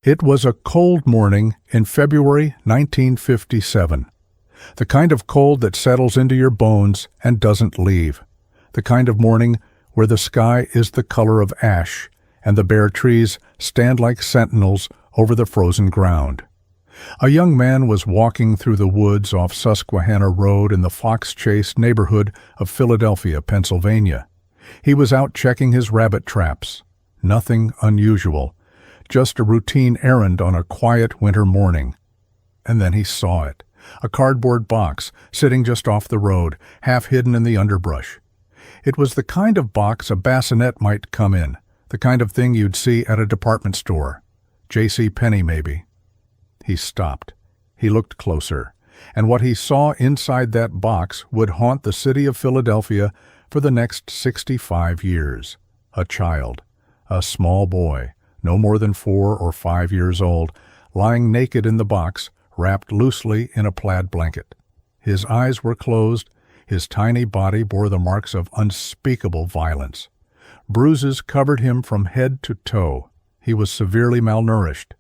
It was a cold morning in February 1957. The kind of cold that settles into your bones and doesn't leave. The kind of morning where the sky is the color of ash and the bare trees stand like sentinels over the frozen ground. A young man was walking through the woods off Susquehanna Road in the Fox Chase neighborhood of Philadelphia, Pennsylvania. He was out checking his rabbit traps. Nothing unusual. Just a routine errand on a quiet winter morning. And then he saw it. A cardboard box sitting just off the road, half hidden in the underbrush. It was the kind of box a bassinet might come in, the kind of thing you'd see at a department store. J.C. Penney, maybe. He stopped. He looked closer, and what he saw inside that box would haunt the city of Philadelphia for the next 65 years. A child, a small boy, no more than 4 or 5 years old, lying naked in the box, wrapped loosely in a plaid blanket. His eyes were closed. His tiny body bore the marks of unspeakable violence. Bruises covered him from head to toe. He was severely malnourished.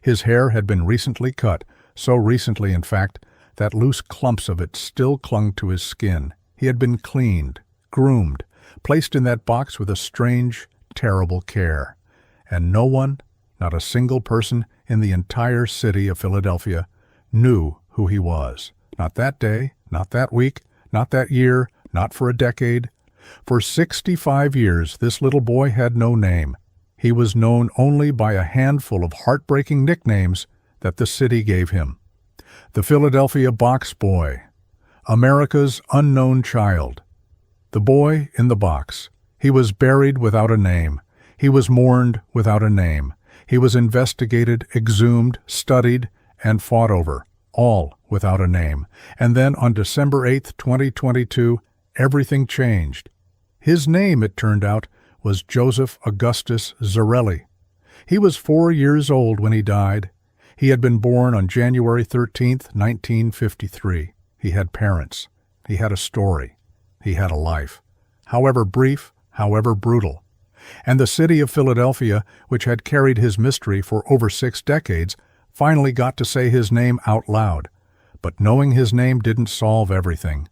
His hair had been recently cut, so recently, in fact, that loose clumps of it still clung to his skin. He had been cleaned, groomed, placed in that box with a strange, terrible care. And no one, not a single person in the entire city of Philadelphia, knew who he was. Not that day, not that week, not that year, not for a decade. For 65 years, this little boy had no name. He was known only by a handful of heartbreaking nicknames that the city gave him. The Philadelphia Box Boy, America's unknown child, the boy in the box. He was buried without a name. He was mourned without a name. He was investigated, exhumed, studied, and fought over, all without a name. And then on December 8th, 2022, everything changed. His name, it turned out, was Joseph Augustus Zarelli. He was 4 years old when he died. He had been born on January 13th, 1953. He had parents. He had a story. He had a life. However brief, however brutal. And the city of Philadelphia, which had carried his mystery for over 6 decades, finally got to say his name out loud. But knowing his name didn't solve everything.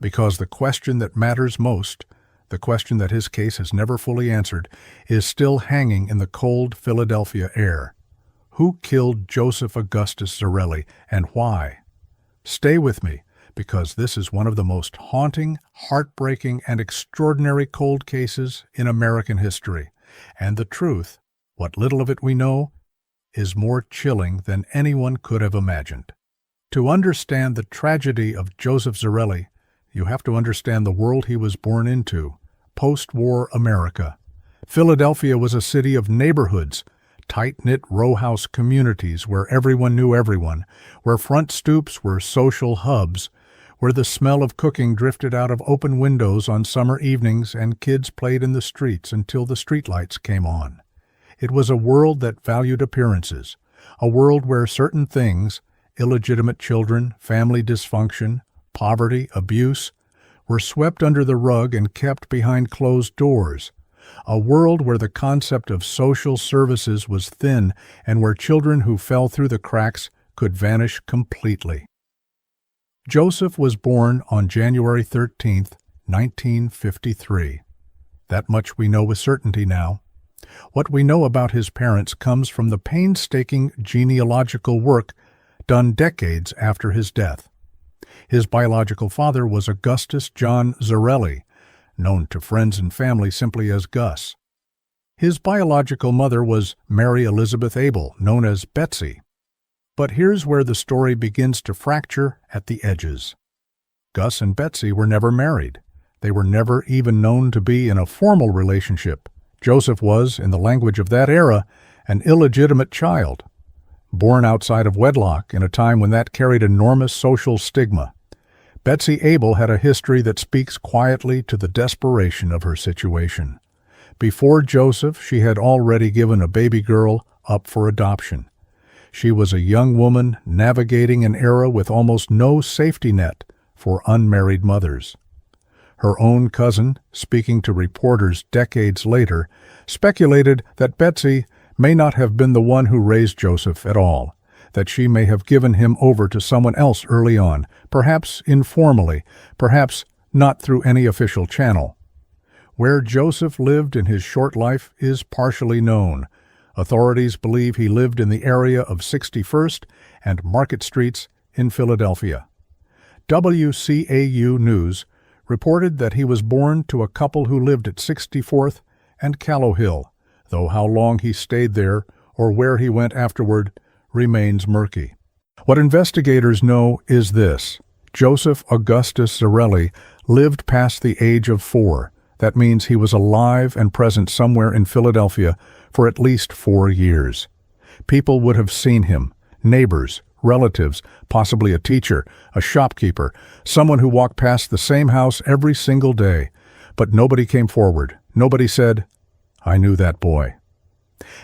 Because the question that matters most, the question that his case has never fully answered, is still hanging in the cold Philadelphia air. Who killed Joseph Augustus Zarelli, and why? Stay with me, because this is one of the most haunting, heartbreaking, and extraordinary cold cases in American history. And the truth, what little of it we know, is more chilling than anyone could have imagined. To understand the tragedy of Joseph Zarelli, you have to understand the world he was born into, post-war America. Philadelphia was a city of neighborhoods, tight-knit row-house communities where everyone knew everyone, where front stoops were social hubs, where the smell of cooking drifted out of open windows on summer evenings and kids played in the streets until the streetlights came on. It was a world that valued appearances, a world where certain things, illegitimate children, family dysfunction, poverty, abuse, were swept under the rug and kept behind closed doors. A world where the concept of social services was thin and where children who fell through the cracks could vanish completely. Joseph was born on January 13th, 1953. That much we know with certainty now. What we know about his parents comes from the painstaking genealogical work done decades after his death. His biological father was Augustus John Zarelli, known to friends and family simply as Gus. His biological mother was Mary Elizabeth Abel, known as Betsy. But here's where the story begins to fracture at the edges. Gus and Betsy were never married. They were never even known to be in a formal relationship. Joseph was, in the language of that era, an illegitimate child, born outside of wedlock in a time when that carried enormous social stigma. Betsy Abel had a history that speaks quietly to the desperation of her situation. Before Joseph, she had already given a baby girl up for adoption. She was a young woman navigating an era with almost no safety net for unmarried mothers. Her own cousin, speaking to reporters decades later, speculated that Betsy may not have been the one who raised Joseph at all, that she may have given him over to someone else early on, perhaps informally, perhaps not through any official channel. Where Joseph lived in his short life is partially known. Authorities believe he lived in the area of 61st and Market Streets in Philadelphia. WCAU News reported that he was born to a couple who lived at 64th and Callow Hill, though how long he stayed there or where he went afterward remains murky. What investigators know is this: Joseph Augustus Zarelli lived past the age of 4. That means he was alive and present somewhere in Philadelphia for at least 4 years. People would have seen him, neighbors, relatives, possibly a teacher, a shopkeeper, someone who walked past the same house every single day. But nobody came forward. Nobody said, "I knew that boy."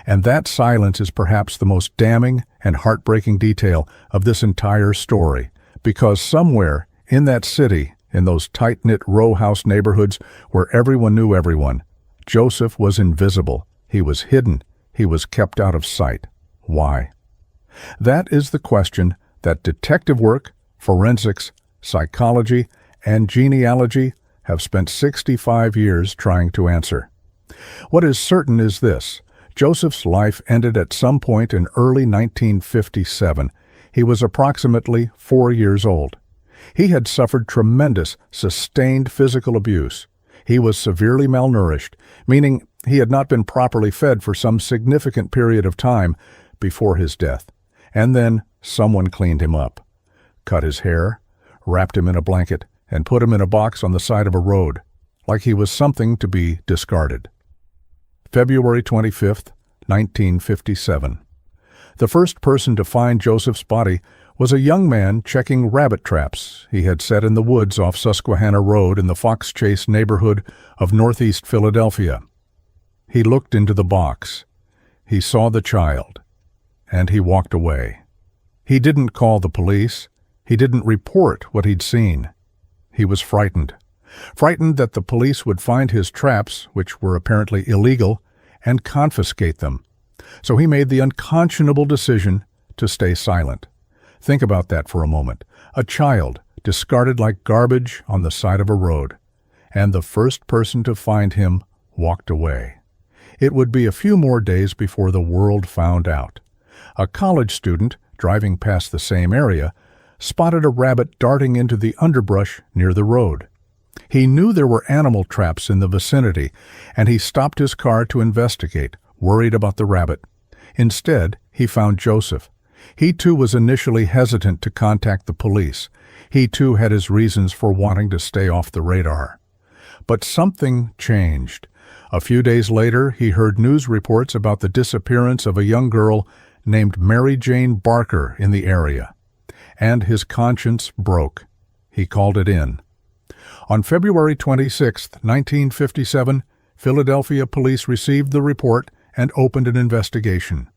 And that silence is perhaps the most damning and heartbreaking detail of this entire story, because somewhere in that city, in those tight-knit row house neighborhoods where everyone knew everyone, Joseph was invisible. He was hidden. He was kept out of sight. Why? That is the question that detective work, forensics, psychology, and genealogy have spent 65 years trying to answer. What is certain is this: Joseph's life ended at some point in early 1957. He was approximately 4 years old. He had suffered tremendous, sustained physical abuse. He was severely malnourished, meaning he had not been properly fed for some significant period of time before his death. And then someone cleaned him up, cut his hair, wrapped him in a blanket, and put him in a box on the side of a road, like he was something to be discarded. February 25th, 1957. The first person to find Joseph's body was a young man checking rabbit traps he had set in the woods off Susquehanna Road in the Fox Chase neighborhood of northeast Philadelphia. He looked into the box. He saw the child, and he walked away. He didn't call the police. He didn't report what he'd seen. He was frightened. Frightened that the police would find his traps, which were apparently illegal, and confiscate them. So he made the unconscionable decision to stay silent. Think about that for a moment. A child discarded like garbage on the side of a road, and the first person to find him walked away. It would be a few more days before the world found out. A college student, driving past the same area, spotted a rabbit darting into the underbrush near the road. He knew there were animal traps in the vicinity, and he stopped his car to investigate, worried about the rabbit. Instead, he found Joseph. He too was initially hesitant to contact the police. He too had his reasons for wanting to stay off the radar. But something changed. A few days later, he heard news reports about the disappearance of a young girl named Mary Jane Barker in the area. And his conscience broke. He called it in. On February 26, 1957, Philadelphia police received the report and opened an investigation.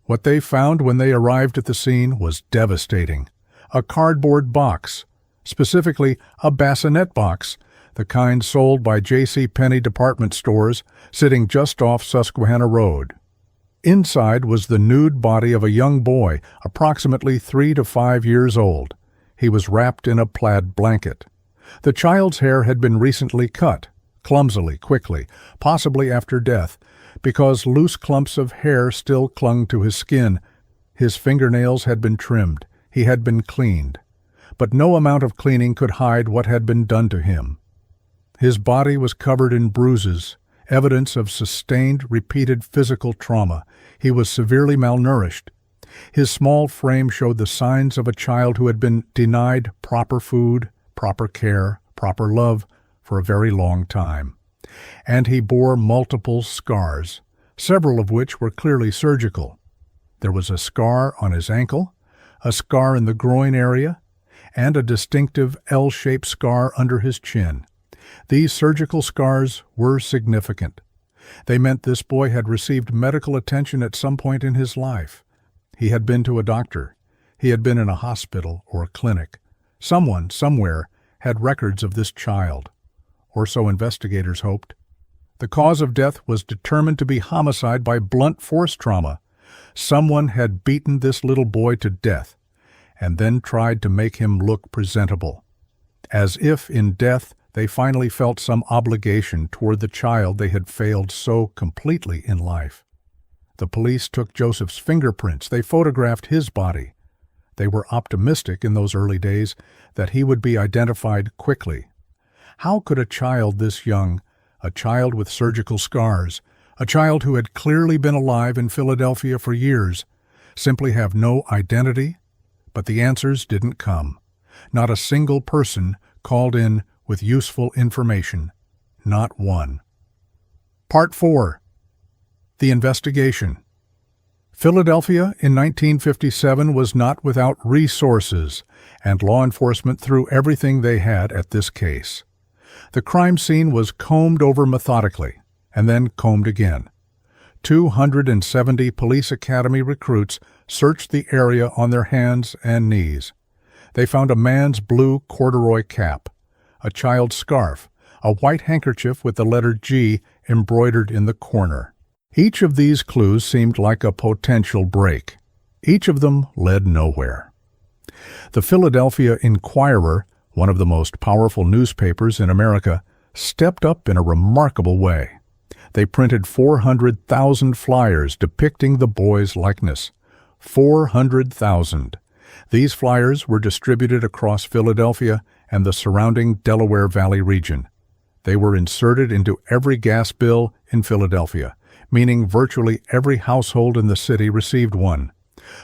What they found when they arrived at the scene was devastating. A cardboard box, specifically a bassinet box, the kind sold by J.C. Penney department stores, sitting just off Susquehanna Road. Inside was the nude body of a young boy, approximately 3 to 5 years old. He was wrapped in a plaid blanket. The child's hair had been recently cut, clumsily, quickly, possibly after death, because loose clumps of hair still clung to his skin. His fingernails had been trimmed. He had been cleaned. But no amount of cleaning could hide what had been done to him. His body was covered in bruises, evidence of sustained, repeated physical trauma. He was severely malnourished. His small frame showed the signs of a child who had been denied proper food, proper care, proper love for a very long time. And he bore multiple scars, several of which were clearly surgical. There was a scar on his ankle, a scar in the groin area, and a distinctive L-shaped scar under his chin. These surgical scars were significant. They meant this boy had received medical attention at some point in his life. He had been to a doctor. He had been in a hospital or a clinic. Someone, somewhere, had records of this child. Or so investigators hoped. The cause of death was determined to be homicide by blunt force trauma. Someone had beaten this little boy to death and then tried to make him look presentable, as if in death they finally felt some obligation toward the child they had failed so completely in life. The police took Joseph's fingerprints. They photographed his body. They were optimistic in those early days that he would be identified quickly. How could a child this young, a child with surgical scars, a child who had clearly been alive in Philadelphia for years, simply have no identity? But the answers didn't come. Not a single person called in with useful information. Not one. Part 4. The Investigation. Philadelphia in 1957 was not without resources, and law enforcement threw everything they had at this case. The crime scene was combed over methodically, and then combed again. 270 police academy recruits searched the area on their hands and knees. They found a man's blue corduroy cap, a child's scarf, a white handkerchief with the letter G embroidered in the corner. Each of these clues seemed like a potential break. Each of them led nowhere. The Philadelphia Inquirer, one of the most powerful newspapers in America, stepped up in a remarkable way. They printed 400,000 flyers depicting the boy's likeness. 400,000. These flyers were distributed across Philadelphia and the surrounding Delaware Valley region. They were inserted into every gas bill in Philadelphia, meaning virtually every household in the city received one.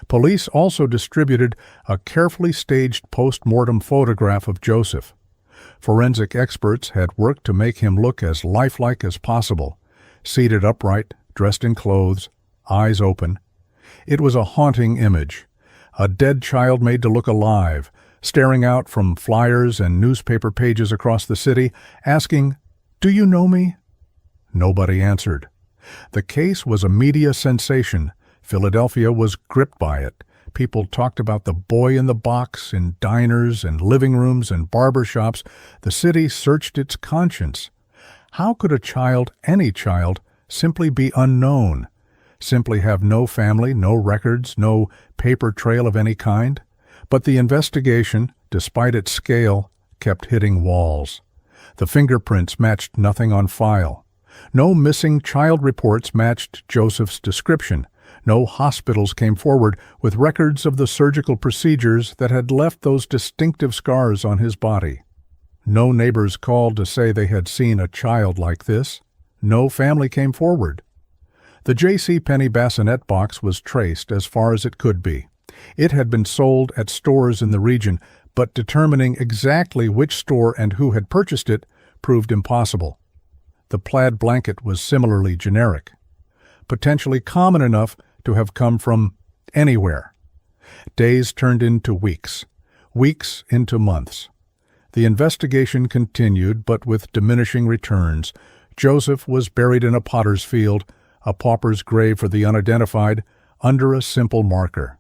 Police also distributed a carefully staged post-mortem photograph of Joseph. Forensic experts had worked to make him look as lifelike as possible, seated upright, dressed in clothes, eyes open. It was a haunting image, a dead child made to look alive, staring out from flyers and newspaper pages across the city, asking, "Do you know me?" Nobody answered. The case was a media sensation. Philadelphia was gripped by it. People talked about the boy in the box in diners and living rooms and barber shops. The city searched its conscience. How could a child, any child, simply be unknown? Simply have no family, no records, no paper trail of any kind? But the investigation, despite its scale, kept hitting walls. The fingerprints matched nothing on file. No missing child reports matched Joseph's description. No hospitals came forward with records of the surgical procedures that had left those distinctive scars on his body. No neighbors called to say they had seen a child like this. No family came forward. The J.C. Penney bassinet box was traced as far as it could be. It had been sold at stores in the region, but determining exactly which store and who had purchased it proved impossible. The plaid blanket was similarly generic, potentially common enough to have come from anywhere. Days turned into weeks, weeks into months. The investigation continued, but with diminishing returns. Joseph was buried in a potter's field, a pauper's grave for the unidentified, under a simple marker.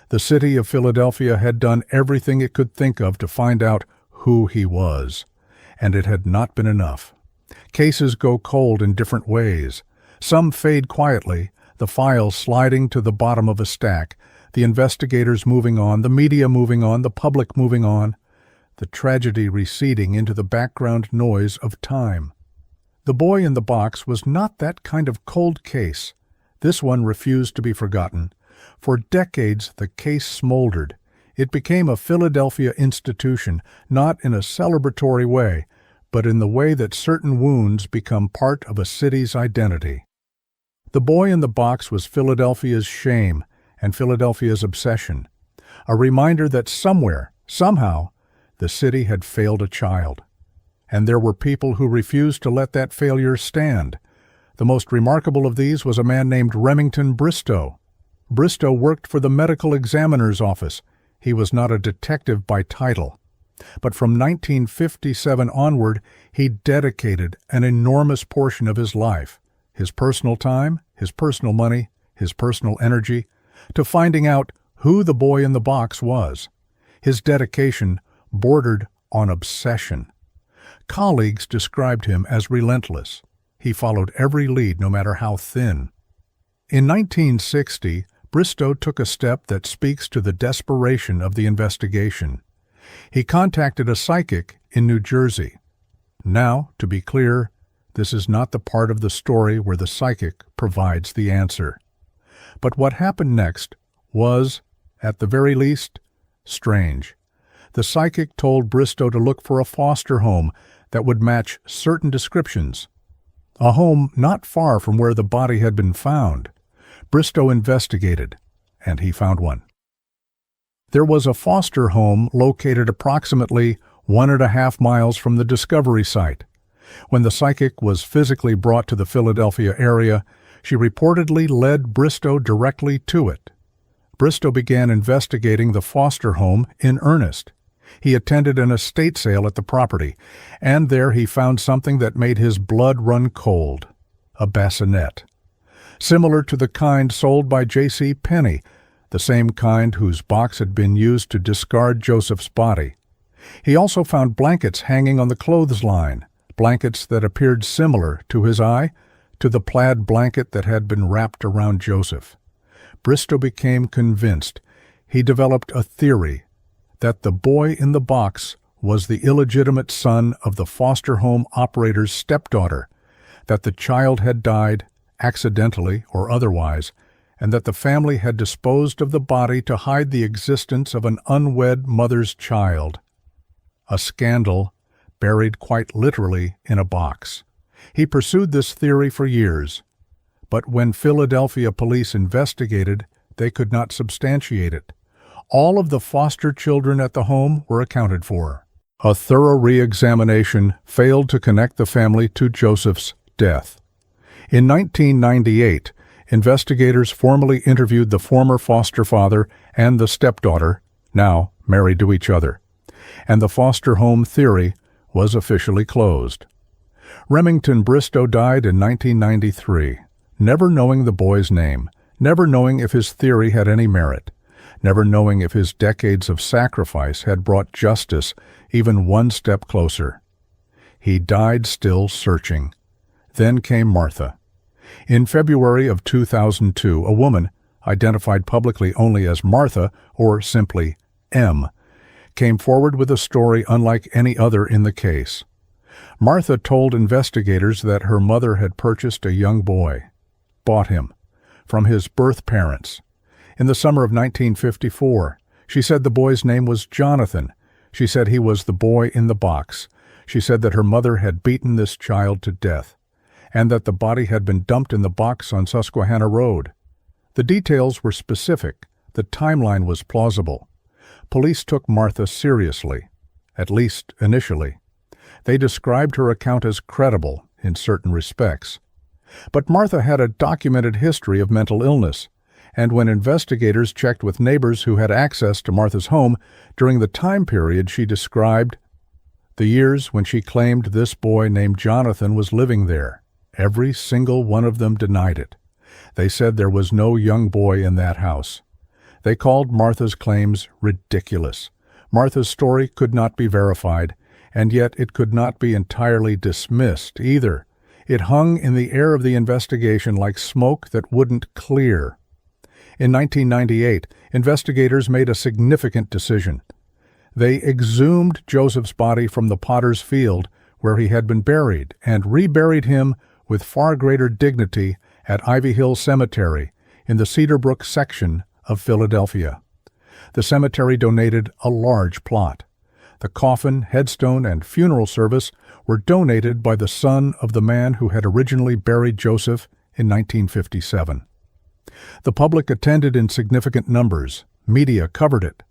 The city of Philadelphia had done everything it could think of to find out who he was, and it had not been enough. Cases go cold in different ways. Some fade quietly, the files sliding to the bottom of a stack, the investigators moving on, the media moving on, the public moving on, the tragedy receding into the background noise of time. The boy in the box was not that kind of cold case. This one refused to be forgotten. For decades, the case smoldered. It became a Philadelphia institution, not in a celebratory way, but in the way that certain wounds become part of a city's identity. The boy in the box was Philadelphia's shame and Philadelphia's obsession, a reminder that somewhere, somehow, the city had failed a child. And there were people who refused to let that failure stand. The most remarkable of these was a man named Remington Bristow. Bristow worked for the medical examiner's office. He was not a detective by title. But from 1957 onward, he dedicated an enormous portion of his life, his personal time, his personal money, his personal energy, to finding out who the boy in the box was. His dedication bordered on obsession. Colleagues described him as relentless. He followed every lead, no matter how thin. In 1960, Bristow took a step that speaks to the desperation of the investigation. He contacted a psychic in New Jersey. Now, to be clear, this is not the part of the story where the psychic provides the answer. But what happened next was, at the very least, strange. The psychic told Bristow to look for a foster home that would match certain descriptions. A home not far from where the body had been found. Bristow investigated, and he found one. There was a foster home located approximately 1.5 miles from the discovery site. When the psychic was physically brought to the Philadelphia area, she reportedly led Bristow directly to it. Bristow began investigating the foster home in earnest. He attended an estate sale at the property, and there he found something that made his blood run cold: a bassinet. Similar to the kind sold by J.C. Penney, the same kind whose box had been used to discard Joseph's body. He also found blankets hanging on the clothesline, blankets that appeared similar to his eye to the plaid blanket that had been wrapped around Joseph. Bristow became convinced. He developed a theory that the boy in the box was the illegitimate son of the foster home operator's stepdaughter, that the child had died, accidentally or otherwise, and that the family had disposed of the body to hide the existence of an unwed mother's child. A scandal buried quite literally in a box. He pursued this theory for years, but when Philadelphia police investigated, they could not substantiate it. All of the foster children at the home were accounted for. A thorough re-examination failed to connect the family to Joseph's death. In 1998, investigators formally interviewed the former foster father and the stepdaughter, now married to each other, and the foster home theory was officially closed. Remington Bristow died in 1993, never knowing the boy's name, never knowing if his theory had any merit, never knowing if his decades of sacrifice had brought justice even one step closer. He died still searching. Then came Martha. In February of 2002, a woman, identified publicly only as Martha, or simply M, came forward with a story unlike any other in the case. Martha told investigators that her mother had purchased a young boy, bought him, from his birth parents. In the summer of 1954, she said the boy's name was Jonathan. She said he was the boy in the box. She said that her mother had beaten this child to death, and that the body had been dumped in the box on Susquehanna Road. The details were specific. The timeline was plausible. Police took Martha seriously, at least initially. They described her account as credible in certain respects. But Martha had a documented history of mental illness, and when investigators checked with neighbors who had access to Martha's home during the time period she described, the years when she claimed this boy named Jonathan was living there, every single one of them denied it. They said there was no young boy in that house. They called Martha's claims ridiculous. Martha's story could not be verified, and yet it could not be entirely dismissed either. It hung in the air of the investigation like smoke that wouldn't clear. In 1998, investigators made a significant decision. They exhumed Joseph's body from the potter's field where he had been buried and reburied him with far greater dignity at Ivy Hill Cemetery in the Cedarbrook section of Philadelphia. The cemetery donated a large plot. The coffin, headstone, and funeral service were donated by the son of the man who had originally buried Joseph in 1957. The public attended in significant numbers. Media covered it.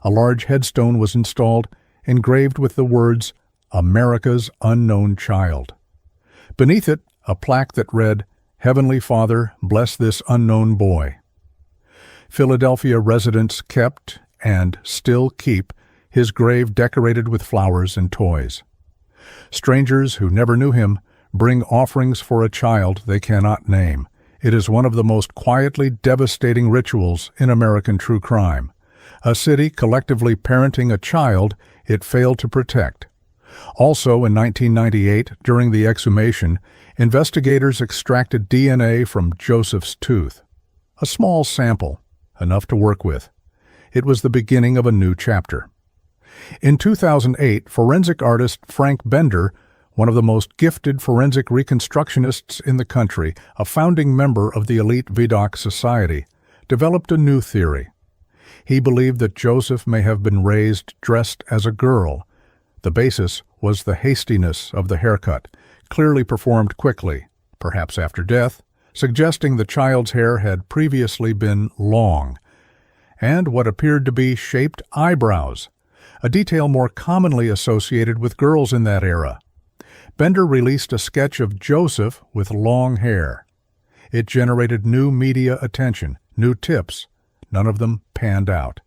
A large headstone was installed, engraved with the words, "America's Unknown Child." Beneath it, a plaque that read, "Heavenly Father, bless this unknown boy." Philadelphia residents kept, and still keep, his grave decorated with flowers and toys. Strangers who never knew him bring offerings for a child they cannot name. It is one of the most quietly devastating rituals in American true crime. A city collectively parenting a child it failed to protect. Also, in 1998, during the exhumation, investigators extracted DNA from Joseph's tooth. A small sample, enough to work with. It was the beginning of a new chapter. In 2008, forensic artist Frank Bender, one of the most gifted forensic reconstructionists in the country, a founding member of the elite Vidocq Society, developed a new theory. He believed that Joseph may have been raised dressed as a girl. The basis was the hastiness of the haircut, clearly performed quickly, perhaps after death, suggesting the child's hair had previously been long, and what appeared to be shaped eyebrows, a detail more commonly associated with girls in that era. Bender released a sketch of Joseph with long hair. It generated new media attention, new tips. None of them panned out.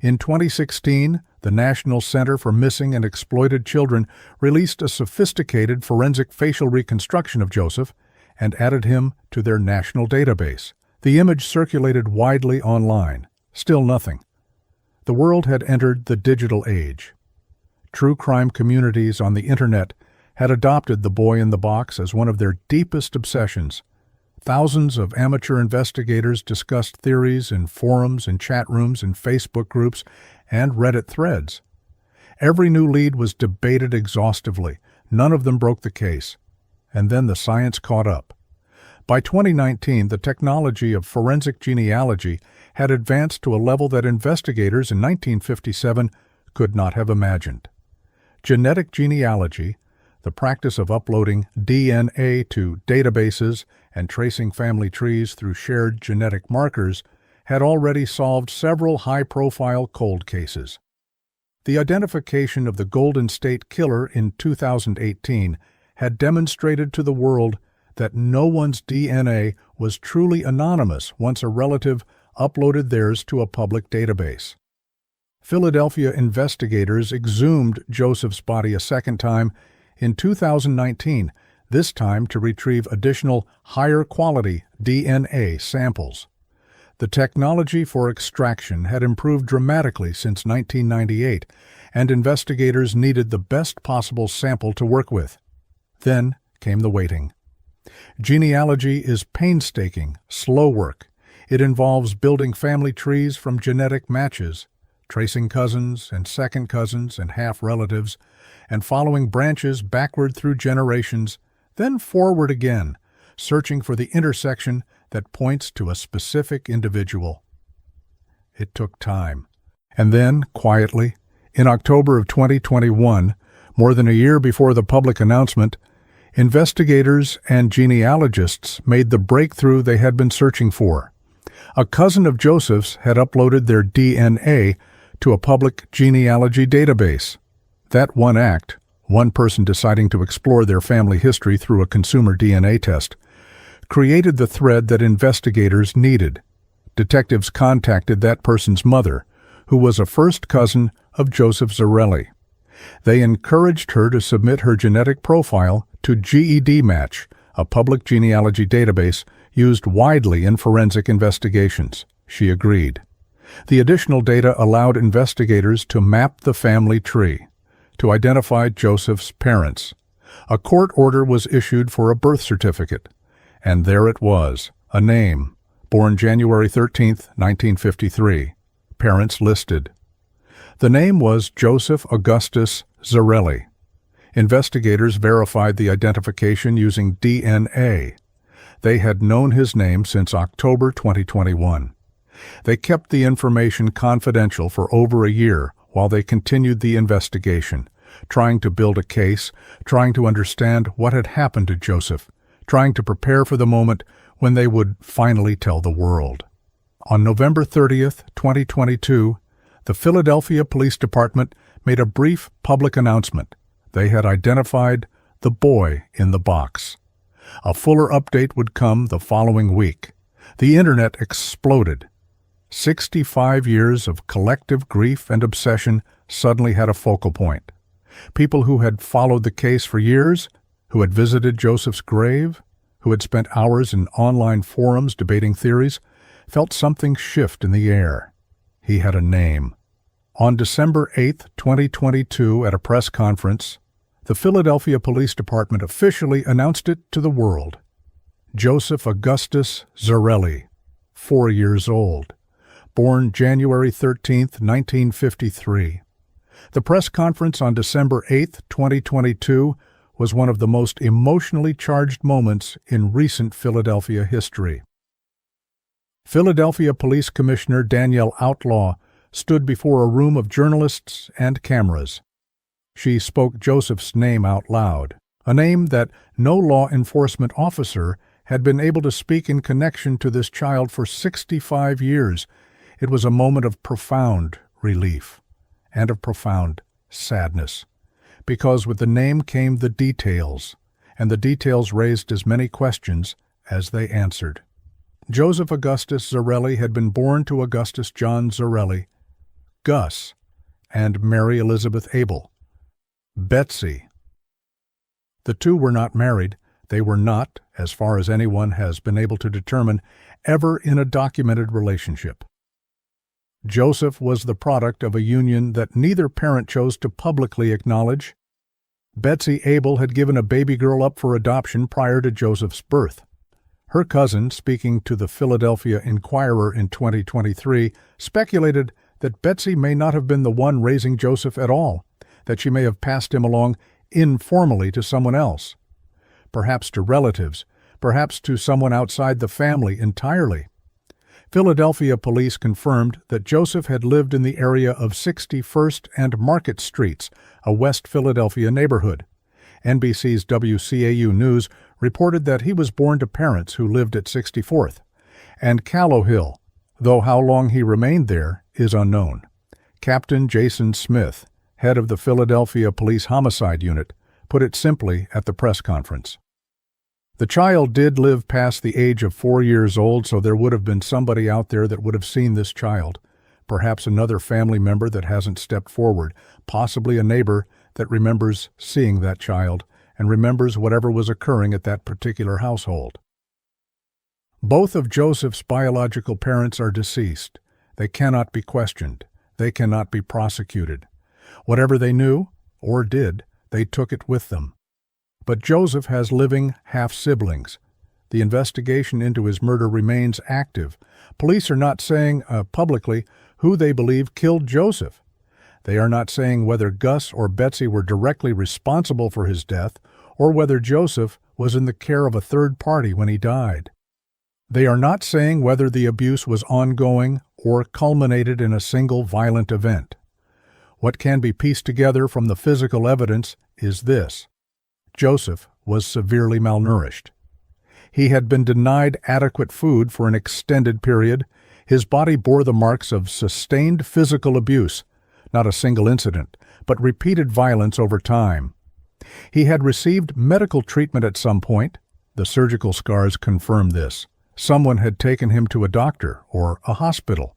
In 2016, the National Center for Missing and Exploited Children released a sophisticated forensic facial reconstruction of Joseph and added him to their national database. The image circulated widely online. Still nothing. The world had entered the digital age. True crime communities on the internet had adopted the boy in the box as one of their deepest obsessions. Thousands of amateur investigators discussed theories in forums, in chat rooms, in Facebook groups, and Reddit threads. Every new lead was debated exhaustively. None of them broke the case. And then the science caught up. By 2019, the technology of forensic genealogy had advanced to a level that investigators in 1957 could not have imagined. Genetic genealogy, the practice of uploading DNA to databases and tracing family trees through shared genetic markers, had already solved several high-profile cold cases. The identification of the Golden State Killer in 2018 had demonstrated to the world that no one's DNA was truly anonymous once a relative uploaded theirs to a public database. Philadelphia investigators exhumed Joseph's body a second time in 2019, this time to retrieve additional higher-quality DNA samples. The technology for extraction had improved dramatically since 1998, and investigators needed the best possible sample to work with. Then came the waiting. Genealogy is painstaking, slow work. It involves building family trees from genetic matches, tracing cousins and second cousins and half-relatives, and following branches backward through generations, then forward again, searching for the intersection that points to a specific individual. It took time. And then, quietly, in October of 2021, more than a year before the public announcement, investigators and genealogists made the breakthrough they had been searching for. A cousin of Joseph's had uploaded their DNA to a public genealogy database. That one act, one person deciding to explore their family history through a consumer DNA test, created the thread that investigators needed. Detectives contacted that person's mother, who was a first cousin of Joseph Zarelli. They encouraged her to submit her genetic profile to GED Match, a public genealogy database used widely in forensic investigations. She agreed. The additional data allowed investigators to map the family tree, to identify Joseph's parents. A court order was issued for a birth certificate, and there it was, a name, born January 13, 1953, parents listed. The name was Joseph Augustus Zarelli. Investigators verified the identification using DNA. They had known his name since October 2021. They kept the information confidential for over a year while they continued the investigation, trying to build a case, trying to understand what had happened to Joseph, trying to prepare for the moment when they would finally tell the world. On November 30th, 2022, the Philadelphia Police Department made a brief public announcement. They had identified the boy in the box. A fuller update would come the following week. The internet exploded. 65 years of collective grief and obsession suddenly had a focal point. People who had followed the case for years, who had visited Joseph's grave, who had spent hours in online forums debating theories, felt something shift in the air. He had a name. On December 8, 2022, at a press conference, The Philadelphia Police Department officially announced it to the world. Joseph Augustus Zarelli, 4 years old, born January 13, 1953. The press conference on December 8, 2022, was one of the most emotionally charged moments in recent Philadelphia history. Philadelphia Police Commissioner Danielle Outlaw stood before a room of journalists and cameras. She spoke Joseph's name out loud, a name that no law enforcement officer had been able to speak in connection to this child for 65 years. It was a moment of profound relief and of profound sadness, because with the name came the details, and the details raised as many questions as they answered. Joseph Augustus Zarelli had been born to Augustus John Zarelli, Gus, and Mary Elizabeth Abel, Betsy. The two were not married. They were not, as far as anyone has been able to determine, ever in a documented relationship. Joseph was the product of a union that neither parent chose to publicly acknowledge. Betsy Abel had given a baby girl up for adoption prior to Joseph's birth. Her cousin, speaking to the Philadelphia Inquirer in 2023, speculated that Betsy may not have been the one raising Joseph at all, that she may have passed him along informally to someone else, perhaps to relatives, perhaps to someone outside the family entirely. Philadelphia police confirmed that Joseph had lived in the area of 61st and Market Streets, a West Philadelphia neighborhood. NBC's WCAU News reported that he was born to parents who lived at 64th and Callow Hill, though how long he remained there is unknown. Captain Jason Smith, head of the Philadelphia Police Homicide Unit, put it simply at the press conference. The child did live past the age of 4 years old, so there would have been somebody out there that would have seen this child, perhaps another family member that hasn't stepped forward, possibly a neighbor that remembers seeing that child and remembers whatever was occurring at that particular household. Both of Joseph's biological parents are deceased. They cannot be questioned. They cannot be prosecuted. Whatever they knew, or did, they took it with them. But Joseph has living half-siblings. The investigation into his murder remains active. Police are not saying publicly who they believe killed Joseph. They are not saying whether Gus or Betsy were directly responsible for his death or whether Joseph was in the care of a third party when he died. They are not saying whether the abuse was ongoing or culminated in a single violent event. What can be pieced together from the physical evidence is this: Joseph was severely malnourished. He had been denied adequate food for an extended period. His body bore the marks of sustained physical abuse, not a single incident, but repeated violence over time. He had received medical treatment at some point. The surgical scars confirm this. Someone had taken him to a doctor or a hospital.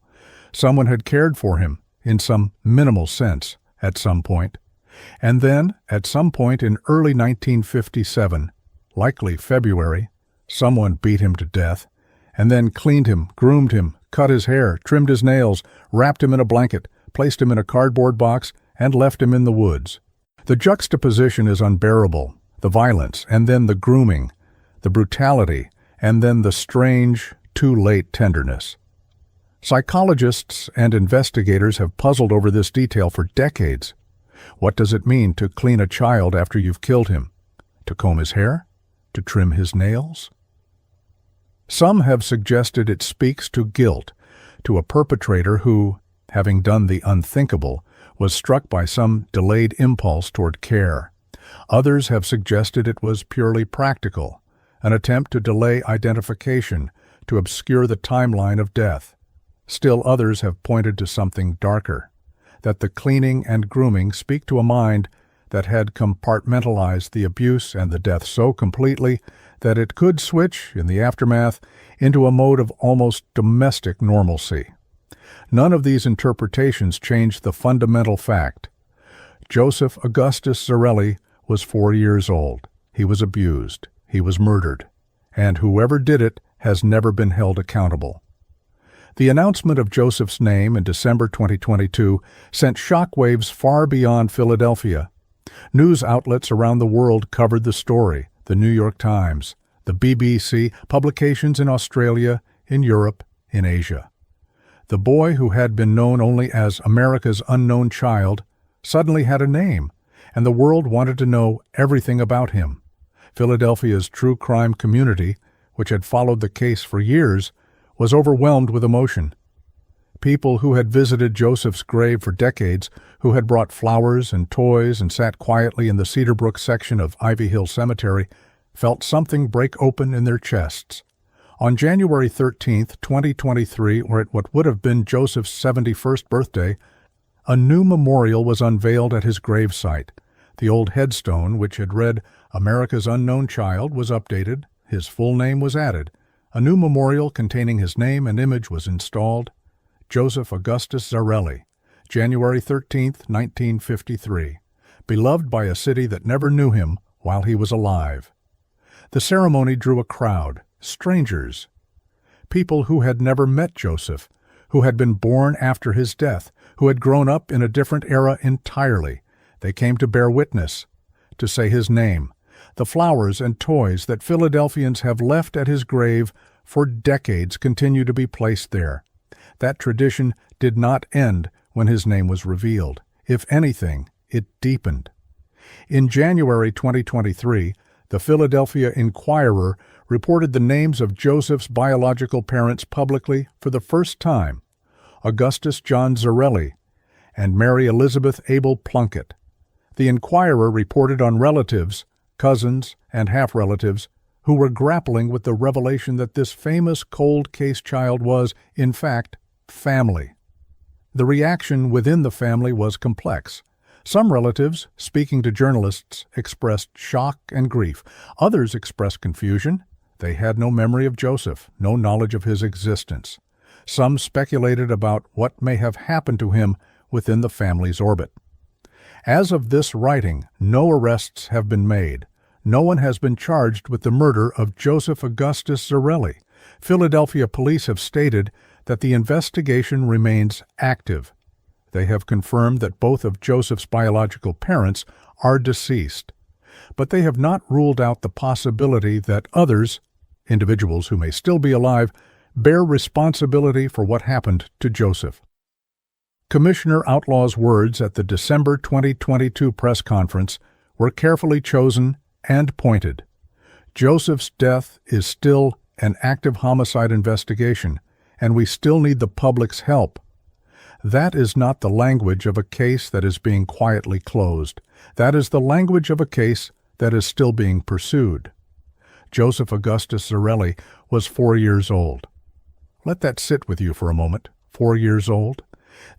Someone had cared for him, in some minimal sense, at some point. And then, at some point in early 1957, likely February, someone beat him to death, and then cleaned him, groomed him, cut his hair, trimmed his nails, wrapped him in a blanket, placed him in a cardboard box, and left him in the woods. The juxtaposition is unbearable. The violence, and then the grooming, the brutality, and then the strange, too-late tenderness. Psychologists and investigators have puzzled over this detail for decades. What does it mean to clean a child after you've killed him? To comb his hair? To trim his nails? Some have suggested it speaks to guilt, to a perpetrator who, having done the unthinkable, was struck by some delayed impulse toward care. Others have suggested it was purely practical, an attempt to delay identification, to obscure the timeline of death. Still others have pointed to something darker, that the cleaning and grooming speak to a mind that had compartmentalized the abuse and the death so completely that it could switch, in the aftermath, into a mode of almost domestic normalcy. None of these interpretations change the fundamental fact. Joseph Augustus Zarelli was 4 years old. He was abused. He was murdered. And whoever did it has never been held accountable. The announcement of Joseph's name in December 2022 sent shockwaves far beyond Philadelphia. News outlets around the world covered the story: the New York Times, the BBC, publications in Australia, in Europe, in Asia. The boy who had been known only as America's unknown child suddenly had a name, and the world wanted to know everything about him. Philadelphia's true crime community, which had followed the case for years, was overwhelmed with emotion. People who had visited Joseph's grave for decades, who had brought flowers and toys and sat quietly in the Cedarbrook section of Ivy Hill Cemetery, felt something break open in their chests. On January 13, 2023, or at what would have been Joseph's 71st birthday, a new memorial was unveiled at his gravesite. The old headstone, which had read America's Unknown Child, was updated. His full name was added. A new memorial containing his name and image was installed. Joseph Augustus Zarelli, January 13, 1953, beloved by a city that never knew him while he was alive. The ceremony drew a crowd, strangers, people who had never met Joseph, who had been born after his death, who had grown up in a different era entirely. They came to bear witness, to say his name. The flowers and toys that Philadelphians have left at his grave for decades continue to be placed there. That tradition did not end when his name was revealed. If anything, it deepened. In January 2023, the Philadelphia Inquirer reported the names of Joseph's biological parents publicly for the first time: Augustus John Zarelli and Mary Elizabeth Abel Plunkett. The Inquirer reported on relatives, cousins, and half-relatives who were grappling with the revelation that this famous cold case child was, in fact, family. The reaction within the family was complex. Some relatives, speaking to journalists, expressed shock and grief. Others expressed confusion. They had no memory of Joseph, no knowledge of his existence. Some speculated about what may have happened to him within the family's orbit. As of this writing, no arrests have been made. No one has been charged with the murder of Joseph Augustus Zarelli. Philadelphia police have stated that the investigation remains active. They have confirmed that both of Joseph's biological parents are deceased, but they have not ruled out the possibility that others, individuals who may still be alive, bear responsibility for what happened to Joseph. Commissioner Outlaw's words at the December 2022 press conference were carefully chosen and pointed. Joseph's death is still an active homicide investigation, and we still need the public's help. That is not the language of a case that is being quietly closed. That is the language of a case that is still being pursued. Joseph Augustus Zarelli was 4 years old. Let that sit with you for a moment. 4 years old?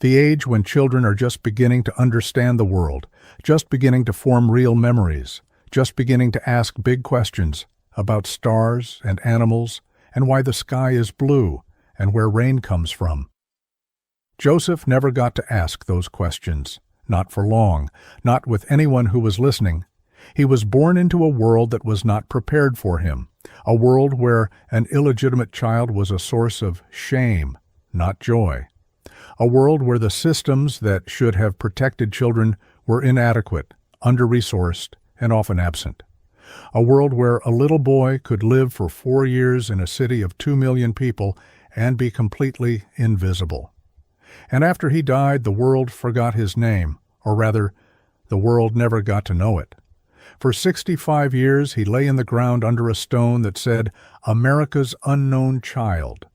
The age when children are just beginning to understand the world, just beginning to form real memories, just beginning to ask big questions about stars and animals and why the sky is blue and where rain comes from. Joseph never got to ask those questions, not for long, not with anyone who was listening. He was born into a world that was not prepared for him, a world where an illegitimate child was a source of shame, not joy, a world where the systems that should have protected children were inadequate, under-resourced, and often absent, a world where a little boy could live for 4 years in a city of 2 million people and be completely invisible. And after he died, the world forgot his name, or rather, the world never got to know it. For 65 years, he lay in the ground under a stone that said, America's Unknown Child.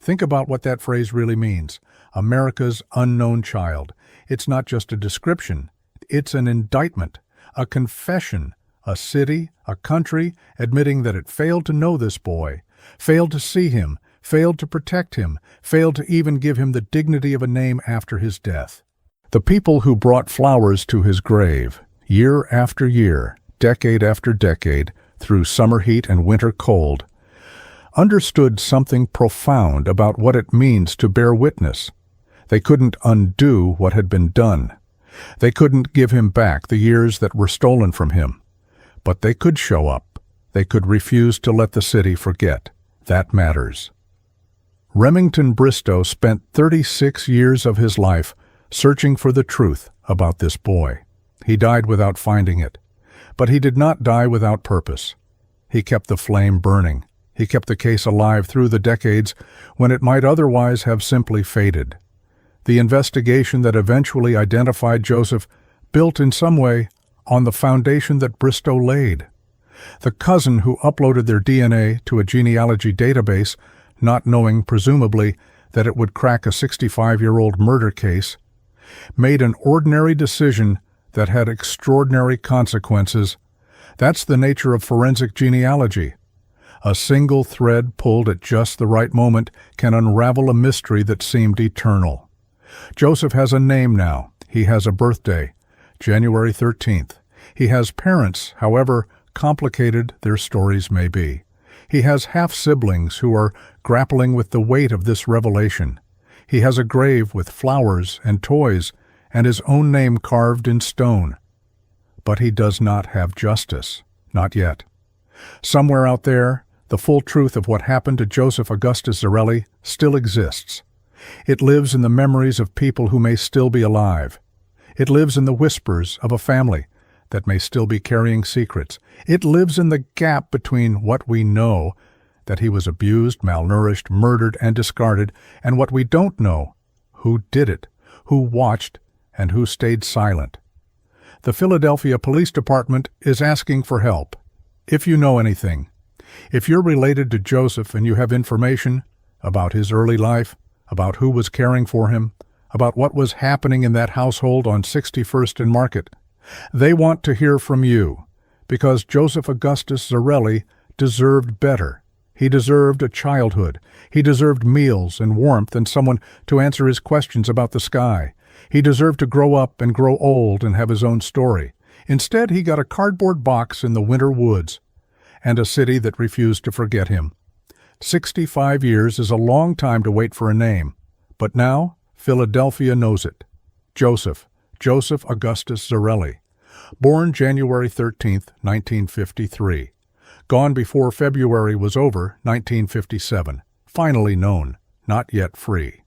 Think about what that phrase really means, America's Unknown Child. It's not just a description. It's an indictment, a confession, a city, a country admitting that it failed to know this boy, failed to see him, failed to protect him, failed to even give him the dignity of a name after his death. The people who brought flowers to his grave, year after year, decade after decade, through summer heat and winter cold, understood something profound about what it means to bear witness. They couldn't undo what had been done. They couldn't give him back the years that were stolen from him. But they could show up. They could refuse to let the city forget. That matters. Remington Bristow spent 36 years of his life searching for the truth about this boy. He died without finding it. But he did not die without purpose. He kept the flame burning. He kept the case alive through the decades when it might otherwise have simply faded. The investigation that eventually identified Joseph built in some way on the foundation that Bristow laid. The cousin who uploaded their DNA to a genealogy database, not knowing, presumably, that it would crack a 65-year-old murder case, made an ordinary decision that had extraordinary consequences. That's the nature of forensic genealogy. A single thread pulled at just the right moment can unravel a mystery that seemed eternal. Joseph has a name now. He has a birthday, January 13th. He has parents, however complicated their stories may be. He has half-siblings who are grappling with the weight of this revelation. He has a grave with flowers and toys and his own name carved in stone. But he does not have justice. Not yet. Somewhere out there, the full truth of what happened to Joseph Augustus Zarelli still exists. It lives in the memories of people who may still be alive. It lives in the whispers of a family that may still be carrying secrets. It lives in the gap between what we know, that he was abused, malnourished, murdered, and discarded, and what we don't know, who did it, who watched, and who stayed silent. The Philadelphia Police Department is asking for help. If you know anything, if you're related to Joseph and you have information about his early life, about who was caring for him, about what was happening in that household on 61st and Market, they want to hear from you, because Joseph Augustus Zarelli deserved better. He deserved a childhood. He deserved meals and warmth and someone to answer his questions about the sky. He deserved to grow up and grow old and have his own story. Instead, he got a cardboard box in the winter woods and a city that refused to forget him. 65 years is a long time to wait for a name, but now Philadelphia knows it. Joseph Augustus Zarelli, born January 13th, 1953. Gone before February was over, 1957. Finally known, not yet free.